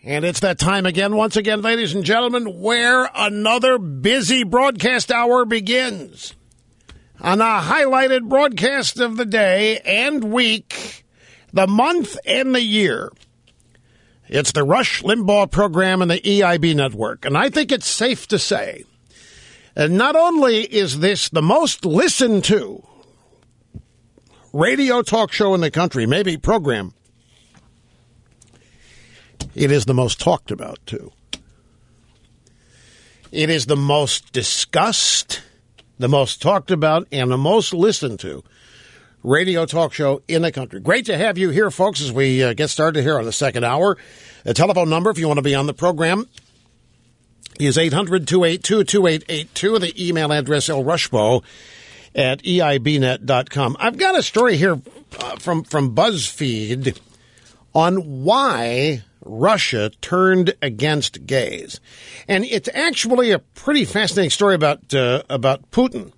And it's that time again, once again, ladies and gentlemen, where another busy broadcast hour begins. On the highlighted broadcast of the day and week, the month and the year. It's the Rush Limbaugh program and the EIB network. And I think it's safe to say that not only is this the most listened to radio talk show in the country, maybe program, it is the most talked about, too. It is the most discussed, the most talked about, and the most listened to radio talk show in the country. Great to have you here, folks, as we get started here on the second hour. The telephone number, if you want to be on the program, is 800-282-2882. The email address, lrushbo@eibnet.com. I've got a story here from BuzzFeed on why Russia turned against gays. And it's actually a pretty fascinating story about Putin.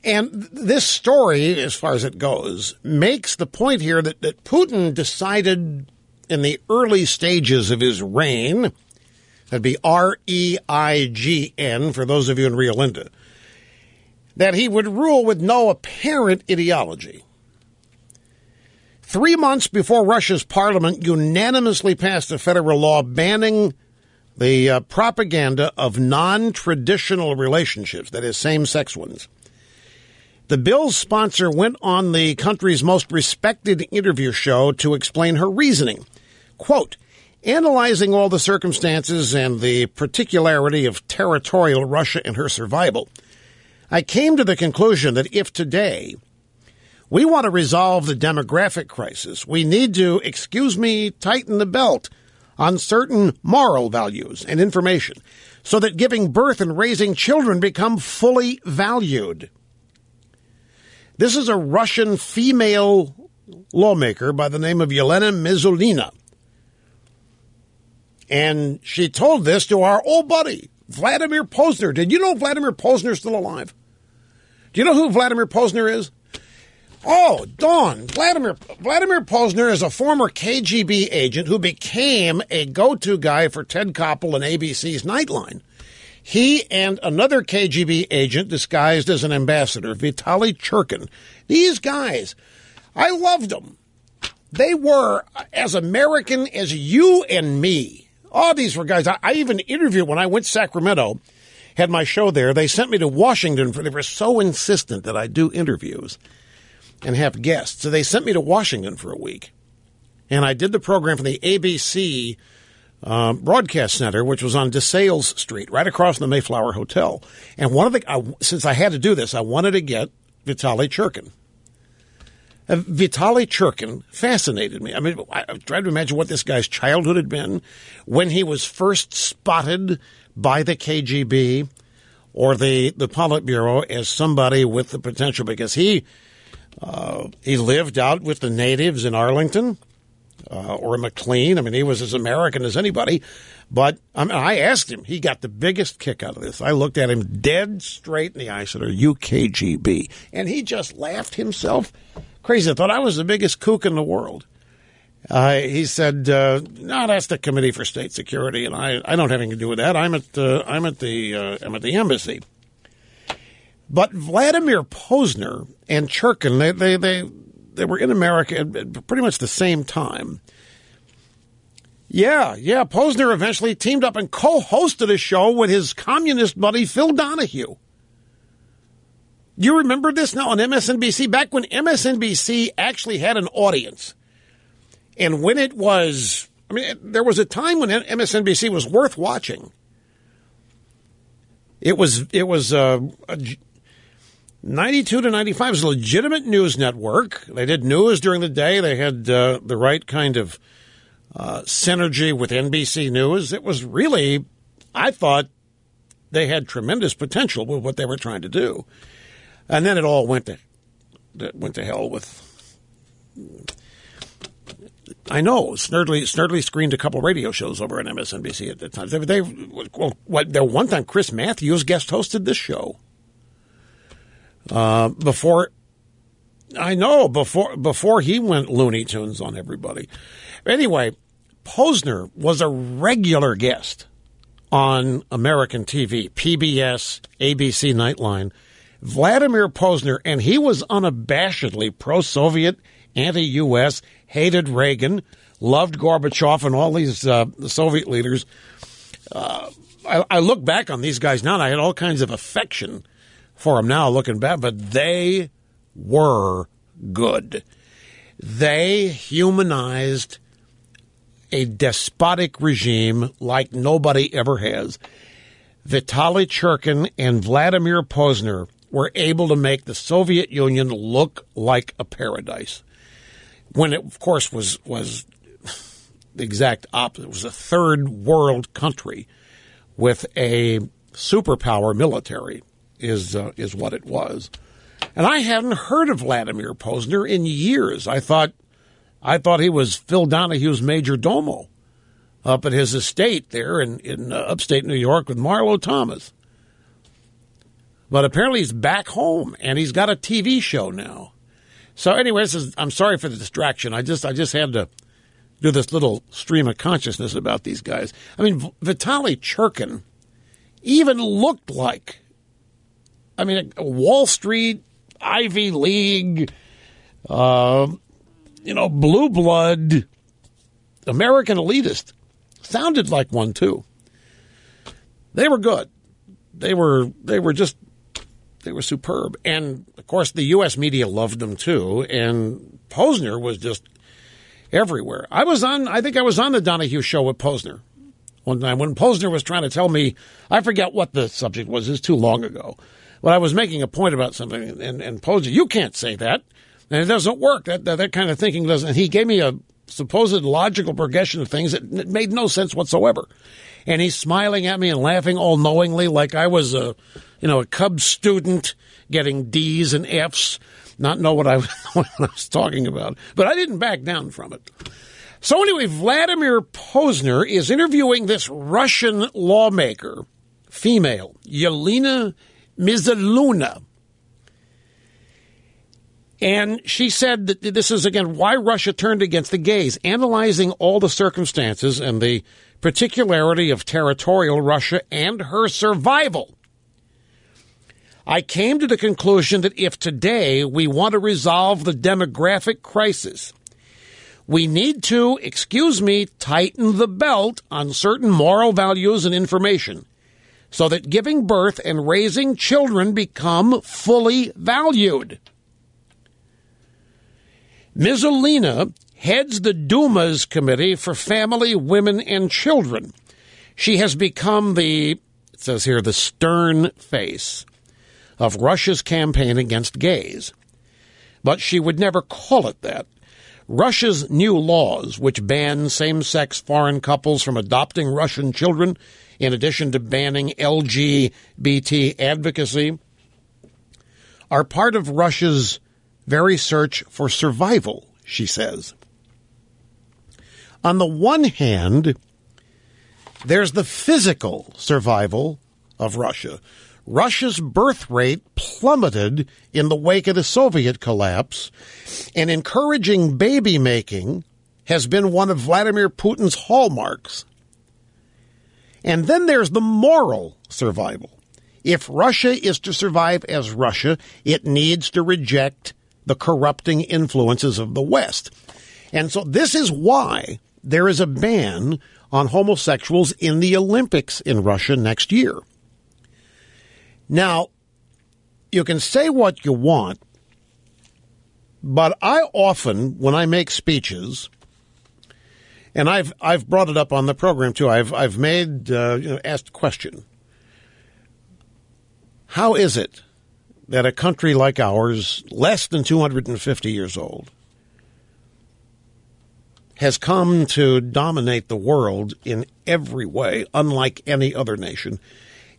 And this story, as far as it goes, makes the point here that Putin decided in the early stages of his reign, that'd be R-E-I-G-N for those of you in Rio Linda, that he would rule with no apparent ideology. 3 months before Russia's parliament unanimously passed a federal law banning the propaganda of non-traditional relationships, that is, same-sex ones, the bill's sponsor went on the country's most respected interview show to explain her reasoning. Quote, analyzing all the circumstances and the particularity of territorial Russia and her survival, I came to the conclusion that if today we want to resolve the demographic crisis, we need to, tighten the belt on certain moral values and information so that giving birth and raising children become fully valued. This is a Russian female lawmaker by the name of Yelena Mizulina. And she told this to our old buddy, Vladimir Posner. Did you know Vladimir Posner is still alive? Do you know who Vladimir Posner is? Oh, Dawn. Vladimir Posner is a former KGB agent who became a go-to guy for Ted Koppel and ABC's Nightline. He and another KGB agent disguised as an ambassador, Vitaly Churkin. These guys, I loved them. They were as American as you and me. Oh, these were guys. I even interviewed when I went to Sacramento, had my show there. They sent me to Washington. They were so insistent that I do interviews and have guests. So they sent me to Washington for a week. And I did the program from the ABC Broadcast Center, which was on DeSales Street, right across from the Mayflower Hotel. And since I had to do this, I wanted to get Vitaly Churkin. Vitaly Churkin fascinated me. I mean, I tried to imagine what this guy's childhood had been when he was first spotted by the KGB or the Politburo as somebody with the potential, because he lived out with the natives in Arlington or McLean. I mean, he was as American as anybody. But I asked him. He got the biggest kick out of this. I looked at him dead straight in the eye. I said, are you KGB? And he just laughed himself crazy. I thought I was the biggest kook in the world. He said, no, that's the Committee for State Security, and I don't have anything to do with that. I'm at the embassy. But Vladimir Posner and Churkin, they were in America at pretty much the same time. Yeah. Posner eventually teamed up and co-hosted a show with his communist buddy Phil Donahue. You remember this now on MSNBC? Back when MSNBC actually had an audience. And when it was, there was a time when MSNBC was worth watching. It was 92 to 95. It was a legitimate news network. They did news during the day. They had the right kind of synergy with NBC News. It was really, I thought, they had tremendous potential with what they were trying to do. And then it all went to hell with, I know, Snerdley screened a couple radio shows over on MSNBC at the time. One time Chris Matthews guest hosted this show. Before he went Looney Tunes on everybody. Anyway, Posner was a regular guest on American TV, PBS, ABC Nightline. Vladimir Posner, and he was unabashedly pro-Soviet, anti-U.S., hated Reagan, loved Gorbachev and all these Soviet leaders. I look back on these guys now, and I had all kinds of affection for them now looking back, but they were good. They humanized a despotic regime like nobody ever has. Vitaly Churkin and Vladimir Posner were able to make the Soviet Union look like a paradise, when it, of course, was the exact opposite. It was a third world country with a superpower military, is what it was. And I hadn't heard of Vladimir Posner in years. I thought he was Phil Donahue's major domo up at his estate there in upstate New York with Marlo Thomas. But apparently he's back home, and he's got a TV show now. So anyway, I'm sorry for the distraction. I just had to do this little stream of consciousness about these guys. I mean, Vitaly Churkin even looked like, a Wall Street, Ivy League, blue blood, American elitist. Sounded like one, too. They were good. They were superb. And, of course, the U.S. media loved them, too. And Posner was just everywhere. I think I was on the Donahue show with Posner one time when Posner was trying to tell me, I forget what the subject was. It's too long ago. But I was making a point about something, and Posner, you can't say that. And it doesn't work. That kind of thinking doesn't. And he gave me a supposed logical progression of things that made no sense whatsoever. And he's smiling at me and laughing all knowingly like I was a Cubs student getting D's and F's, not know what I was talking about. But I didn't back down from it. So anyway, Vladimir Posner is interviewing this Russian lawmaker, female, Yelena Mizaluna. And she said that this is, again, why Russia turned against the gays, analyzing all the circumstances and the particularity of territorial Russia and her survival. I came to the conclusion that if today we want to resolve the demographic crisis, we need to, tighten the belt on certain moral values and information so that giving birth and raising children become fully valued. Mizalina heads the Duma's Committee for Family, Women, and Children. She has become it says here, the stern face of Russia's campaign against gays. But she would never call it that. Russia's new laws, which ban same-sex foreign couples from adopting Russian children, in addition to banning LGBT advocacy, are part of Russia's very search for survival, she says. On the one hand, there's the physical survival of Russia. Russia's birth rate plummeted in the wake of the Soviet collapse, and encouraging baby making has been one of Vladimir Putin's hallmarks. And then there's the moral survival. If Russia is to survive as Russia, it needs to reject the corrupting influences of the West. And so this is why there is a ban on homosexuals in the Olympics in Russia next year. Now, you can say what you want, but I often, when I make speeches, and I've brought it up on the program too, I've asked a question. How is it that a country like ours, less than 250 years old, has come to dominate the world in every way, unlike any other nation,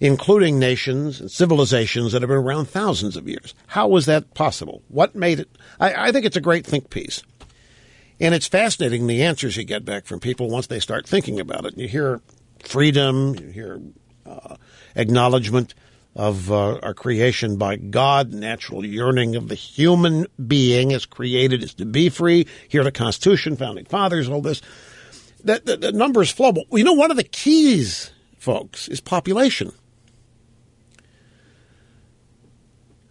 including nations and civilizations that have been around thousands of years? How was that possible? What made it? I think it's a great think piece. And it's fascinating, the answers you get back from people once they start thinking about it. You hear freedom, you hear acknowledgement of our creation by God, natural yearning of the human being as created is to be free. Hear the Constitution, Founding Fathers, all this. the numbers flow. But you know, one of the keys, folks, is population.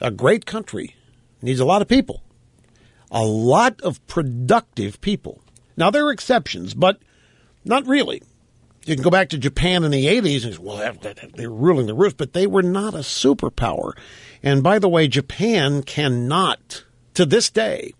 A great country needs a lot of people, a lot of productive people. Now, there are exceptions, but not really. You can go back to Japan in the 80s and say, well, they were ruling the roost, but they were not a superpower. And by the way, Japan cannot, to this day,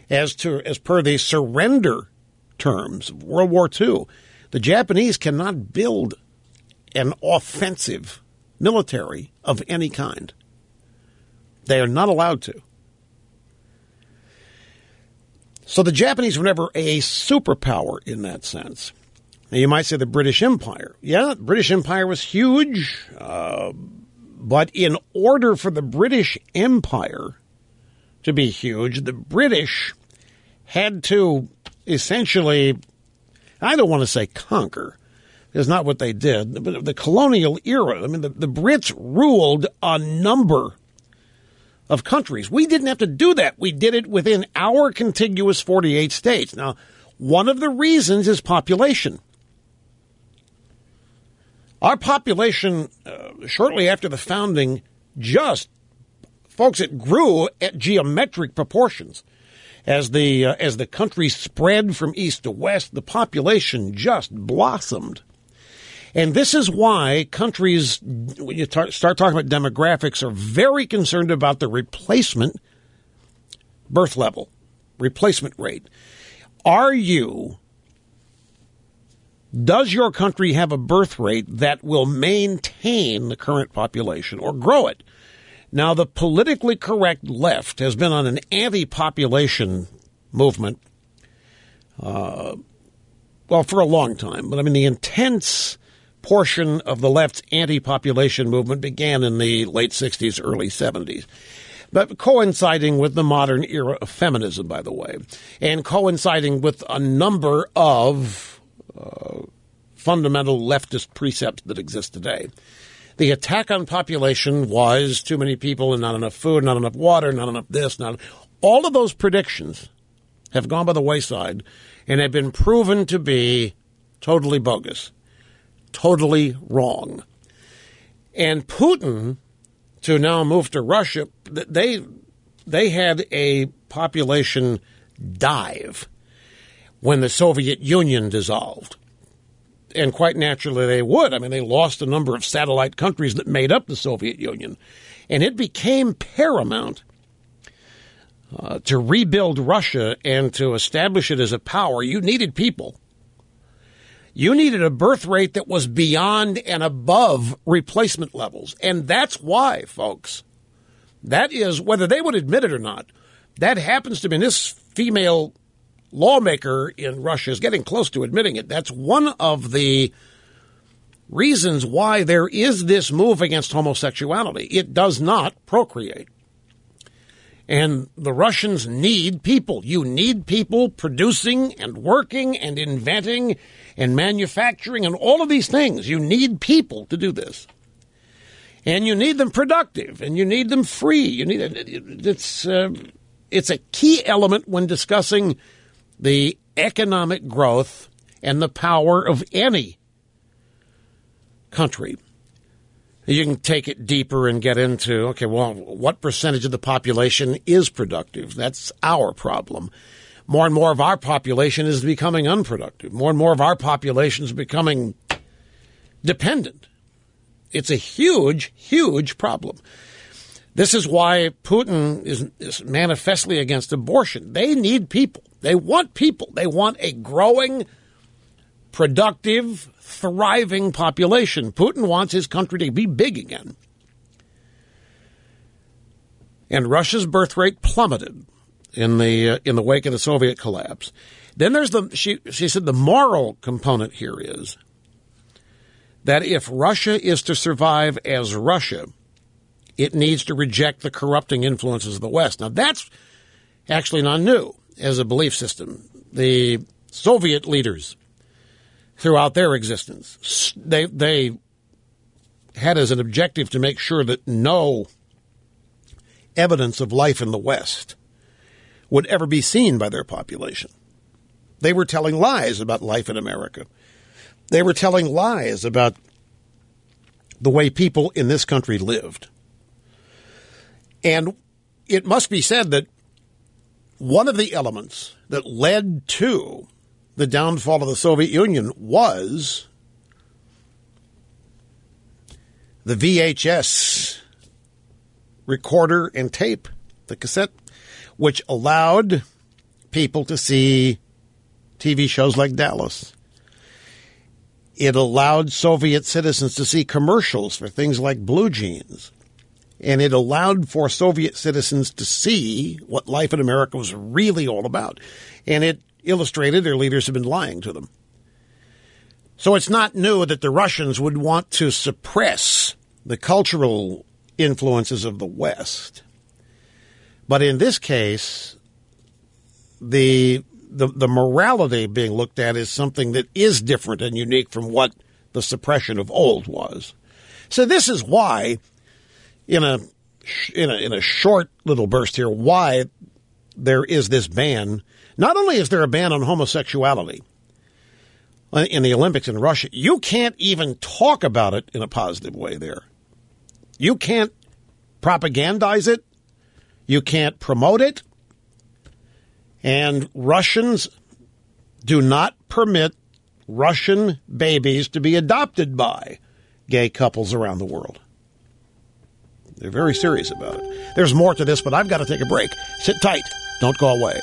as per the surrender terms of World War II, the Japanese cannot build an offensive military of any kind. They are not allowed to. So the Japanese were never a superpower in that sense. Now, you might say the British Empire. Yeah, the British Empire was huge, but in order for the British Empire to be huge, the British had to essentially, I don't want to say conquer, is not what they did, but the colonial era. I mean, the Brits ruled a number of countries. We didn't have to do that. We did it within our contiguous 48 states. Now, one of the reasons is population. Our population, shortly after the founding, folks, it grew at geometric proportions. As the country spread from east to west, the population just blossomed. And this is why countries, when you start talking about demographics, are very concerned about the replacement birth level, replacement rate. Does your country have a birth rate that will maintain the current population or grow it? Now, the politically correct left has been on an anti-population movement, for a long time. But I mean, the intense portion of the left's anti-population movement began in the late 60s, early 70s. But coinciding with the modern era of feminism, by the way, and coinciding with a number of fundamental leftist precepts that exist today. The attack on population was too many people and not enough food, not enough water, not enough this, all of those predictions have gone by the wayside and have been proven to be totally bogus, totally wrong. And Putin, to now move to Russia, they had a population dive when the Soviet Union dissolved. And quite naturally they would. I mean, they lost a number of satellite countries that made up the Soviet Union. And it became paramount to rebuild Russia and to establish it as a power. You needed people. You needed a birth rate that was beyond and above replacement levels. And that's why, folks, that is, whether they would admit it or not, that happens to be this female lawmaker in Russia is getting close to admitting it. That's one of the reasons why there is this move against homosexuality. It does not procreate. And the Russians need people. You need people producing and working and inventing and manufacturing and all of these things. You need people to do this. And you need them productive and you need them free. It's a key element when discussing the economic growth and the power of any country. You can take it deeper and get into, okay, well, what percentage of the population is productive? That's our problem. More and more of our population is becoming unproductive. More and more of our population is becoming dependent. It's a huge, huge problem. This is why Putin is manifestly against abortion. They need people. They want people. They want a growing, productive, thriving population. Putin wants his country to be big again. And Russia's birth rate plummeted in the wake of the Soviet collapse. Then there's she said the moral component here is that if Russia is to survive as Russia, it needs to reject the corrupting influences of the West. Now, that's actually not new as a belief system. The Soviet leaders, throughout their existence, they had as an objective to make sure that no evidence of life in the West would ever be seen by their population. They were telling lies about life in America. They were telling lies about the way people in this country lived. And it must be said that one of the elements that led to the downfall of the Soviet Union was the VHS recorder and tape, the cassette, which allowed people to see TV shows like Dallas. It allowed Soviet citizens to see commercials for things like blue jeans. And it allowed for Soviet citizens to see what life in America was really all about. And it illustrated their leaders had been lying to them. So it's not new that the Russians would want to suppress the cultural influences of the West. But in this case, the morality being looked at is something that is different and unique from what the suppression of old was. So this is why, in a short little burst here, why there is this ban. Not only is there a ban on homosexuality in the Olympics in Russia, you can't even talk about it in a positive way there. You can't propagandize it. You can't promote it. And Russians do not permit Russian babies to be adopted by gay couples around the world. They're very serious about it. There's more to this, but I've got to take a break. Sit tight. Don't go away.